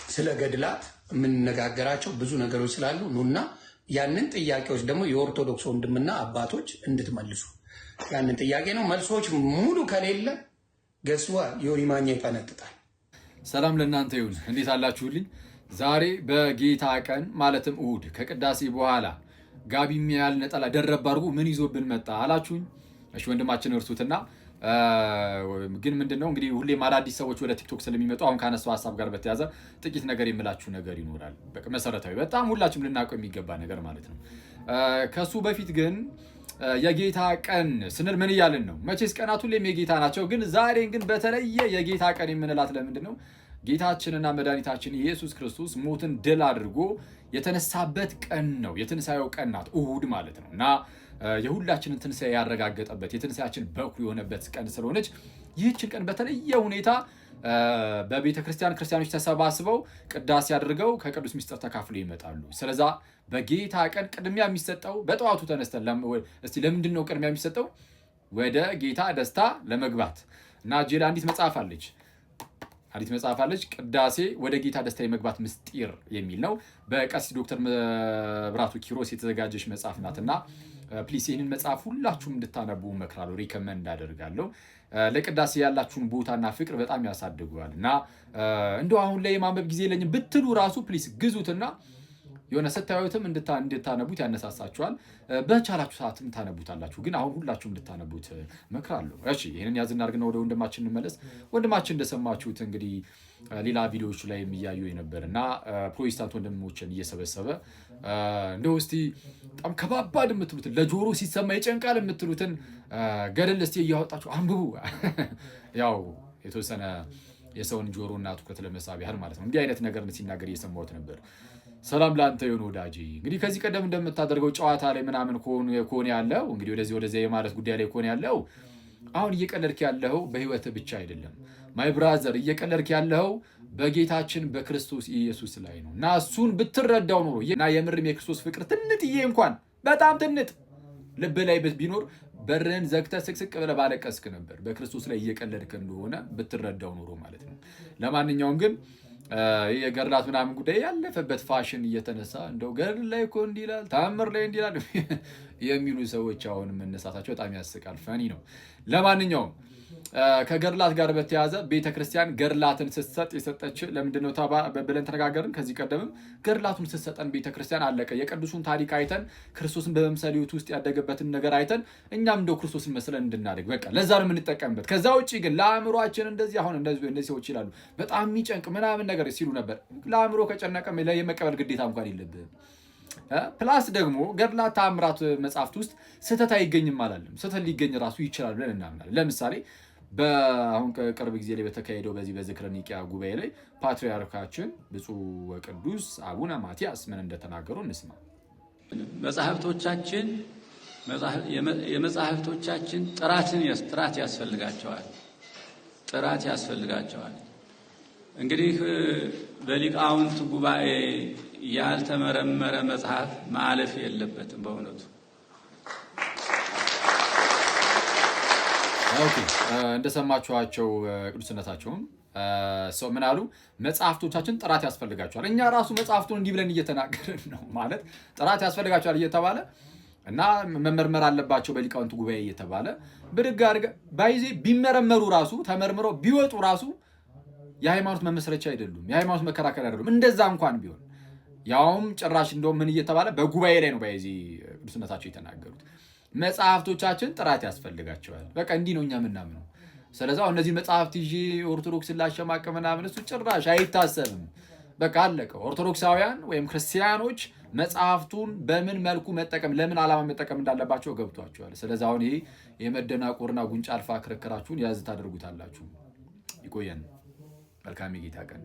ስለ ገድላት የምንነጋገራቸው ብዙ ነገሮች ስላሉ ኑና ያንን ጥያቄዎች ደግሞ የኦርቶዶክስ ወንድምና አባቶች እንድትመልሱ ያንን ጥያቄ ነው። መልሶች ሙሉ ከሌለ ገስዋ ዮኒ ማኛ ይፈነጥጣል። ሰላም ለእናንተ ይሁን። እንዴት አላችሁልኝ? ዛሬ በጌታ ቀን ማለትም እሁድ ከቅዳሴ በኋላ ጋቢ የሚያል ነጠላ ደረብ አድርጎ ምን ይዞብን መጣ አላችሁኝ? እሺ ወንድማችን እርሱትና ግን ምንድነው እንግዲህ ሁሌም አዳዲስ ሰዎች ወደ ቲክቶክ ስለሚመጡ አሁን ካነሳው ሐሳብ ጋር በተያዘ ጥቂት ነገር የምላችሁ ነገር ይኖራል። በቃ መሰረታዊ በጣም ሁላችሁም ልናውቀው የሚገባ ነገር ማለት ነው። ከሱ በፊት ግን የጌታ ቀን ስንል ምን እያልን ነው? መቼስ ቀናት ሁሌም የጌታ ናቸው። ግን ዛሬን ግን በተለየ የጌታ ቀን የምንላት ለምንድን ነው? ጌታችንና መድኃኒታችን ኢየሱስ ክርስቶስ ሞትን ድል አድርጎ የተነሳበት ቀን ነው። የትንሣኤው ቀን ናት እሁድ ማለት ነው እና የሁላችንን ትንሣኤ ያረጋገጠበት የትንሣኤያችን በኩር የሆነበት ቀን ስለሆነች ይህችን ቀን በተለየ ሁኔታ በቤተ ክርስቲያኖች ተሰባስበው ቅዳሴ አድርገው ከቅዱስ ምስጢር ተካፍለው ይመጣሉ። ስለዛ በጌታ ቀን ቅድሚያ የሚሰጠው በጠዋቱ ተነስተን እስቲ ለምንድን ነው ቅድሚያ የሚሰጠው? ወደ ጌታ ደስታ ለመግባት እና እጄ ላይ አንዲት መጽሐፍ አለች ቅዳሴ ወደ ጌታ ደስታ የመግባት ምስጢር የሚል ነው። በቀሲስ ዶክተር መብራቱ ኪሮስ የተዘጋጀች መጽሐፍ ናትና ፕሊስ ይህንን መጽሐፍ ሁላችሁም እንድታነቡ እመክራለሁ፣ ሪከመንድ አደርጋለሁ። ለቅዳሴ ያላችሁን ቦታና ፍቅር በጣም ያሳድገዋል እና እንደው አሁን ላይ የማንበብ ጊዜ የለኝም ብትሉ ራሱ ፕሊስ ግዙትና የሆነ ስታዩትም እንድታነቡት ያነሳሳችኋል። በቻላችሁ ሰዓትም ታነቡታላችሁ። ግን አሁን ሁላችሁም እንድታነቡት እመክራለሁ። እሺ ይህንን ያዝና አድርገን ወደ ወንድማችን እንመለስ። ወንድማችን እንደሰማችሁት እንግዲህ ሌላ ቪዲዮዎች ላይ የሚያዩ የነበር እና ፕሮቴስታንት ወንድሞችን እየሰበሰበ እንደው እስቲ በጣም ከባባድ የምትሉትን ለጆሮ ሲሰማ ይጨንቃል የምትሉትን ገድል እስቲ እያወጣችሁ አንብቡ። ያው የተወሰነ የሰውን ጆሮና ትኩረት ለመሳብ ያህል ማለት ነው። እንዲህ አይነት ነገር ሲናገር እየሰማሁት ነበር። ሰላም ላንተ ይሁን ወዳጄ። እንግዲህ ከዚህ ቀደም እንደምታደርገው ጨዋታ ላይ ምናምን ከሆነ ያለው እንግዲህ ወደዚህ የማለት ጉዳይ ላይ ከሆነ ያለው አሁን እየቀለድክ ያለው በህይወት ብቻ አይደለም ማይ ብራዘር፣ እየቀለድክ ያለው በጌታችን በክርስቶስ ኢየሱስ ላይ ነው እና እሱን ብትረዳው ኖሮ እና የምርም የክርስቶስ ፍቅር ትንጥዬ እንኳን በጣም ትንጥ ልብ ላይ ቢኖር በርን ዘግተህ ስቅስቅ ብለህ ባለቀስክ ነበር። በክርስቶስ ላይ እየቀለድክ እንደሆነ ብትረዳው ኖሮ ማለት ነው። ለማንኛውም ግን የገድላት ምናምን ጉዳይ ያለፈበት ፋሽን እየተነሳ እንደው ገድል ላይ እኮ እንዲህ ይላል ተአምር ላይ እንዲህ ይላል የሚሉ ሰዎች አሁን መነሳታቸው በጣም ያስቃል። ፈኒ ነው። ለማንኛውም ከገድላት ጋር በተያያዘ ቤተክርስቲያን ገድላትን ስትሰጥ የሰጠች ለምንድነው ብለን ተነጋገርን። ከዚህ ቀደምም ገድላቱን ስትሰጠን ቤተክርስቲያን አለቀ የቅዱሱን ታሪክ አይተን ክርስቶስን በመምሰል ሕይወት ውስጥ ያደገበትን ነገር አይተን እኛም እንደው ክርስቶስን መስለን እንድናደግ በቃ ለዛ ነው የምንጠቀምበት። ከዛ ውጪ ግን ለአእምሯችን እንደዚህ አሁን እንደዚህ ሰዎች ይላሉ በጣም የሚጨንቅ ምናምን ነገር ሲሉ ነበር። ለአእምሮ ከጨነቀ የመቀበል ግዴታ እንኳን የለብህም። ፕላስ ደግሞ ገድላት ተአምራት መጽሐፍት ውስጥ ስህተት አይገኝም አላለም። ስህተት ሊገኝ ራሱ ይችላል ብለን እናምናለን። ለምሳሌ በአሁን ቅርብ ጊዜ ላይ በተካሄደው በዚህ በዝክረ ኒቂያ ጉባኤ ላይ ፓትርያርካችን ብፁዕ ወቅዱስ አቡነ ማትያስ ምን እንደተናገሩ እንስማ። የመጽሐፍቶቻችን ጥራት ያስፈልጋቸዋል። እንግዲህ በሊቃውንት ጉባኤ ያልተመረመረ መጽሐፍ ማለፍ የለበትም በእውነቱ። እንደሰማችኋቸው ቅዱስነታቸውም ሰው ምን አሉ? መጽሐፍቶቻችን ጥራት ያስፈልጋቸዋል። እኛ ራሱ መጽሐፍቱን እንዲህ ብለን እየተናገርን ነው ማለት ጥራት ያስፈልጋቸዋል እየተባለ እና መመርመር አለባቸው በሊቃውንት ጉባኤ እየተባለ ብድግ አድርገህ ባይዜ ቢመረመሩ ራሱ ተመርምረው ቢወጡ ራሱ የሃይማኖት መመስረቻ አይደሉም፣ የሃይማኖት መከራከሪያ አይደሉም። እንደዛ እንኳን ቢሆን ያውም ጭራሽ እንደው ምን እየተባለ በጉባኤ ላይ ነው ባይዜ ቅዱስነታቸው የተናገሩት። መጽሐፍቶቻችን ጥራት ያስፈልጋቸዋል። በቃ እንዲህ ነው እኛ የምናምነው። ስለዚህ እነዚህ መጽሐፍት ይዤ ኦርቶዶክስን ላሸማቀቅ ምናምን እሱ ጭራሽ አይታሰብም። በቃ አለቀ። ኦርቶዶክሳውያን ወይም ክርስቲያኖች መጽሐፍቱን በምን መልኩ መጠቀም ለምን ዓላማ መጠቀም እንዳለባቸው ገብቷቸዋል። ስለዚህ አሁን ይሄ የመደናቆርና ጉንጫ አልፋ ክርክራችሁን ያዝ ታደርጉታላችሁ። ይቆየን። መልካም የጌታ ቀን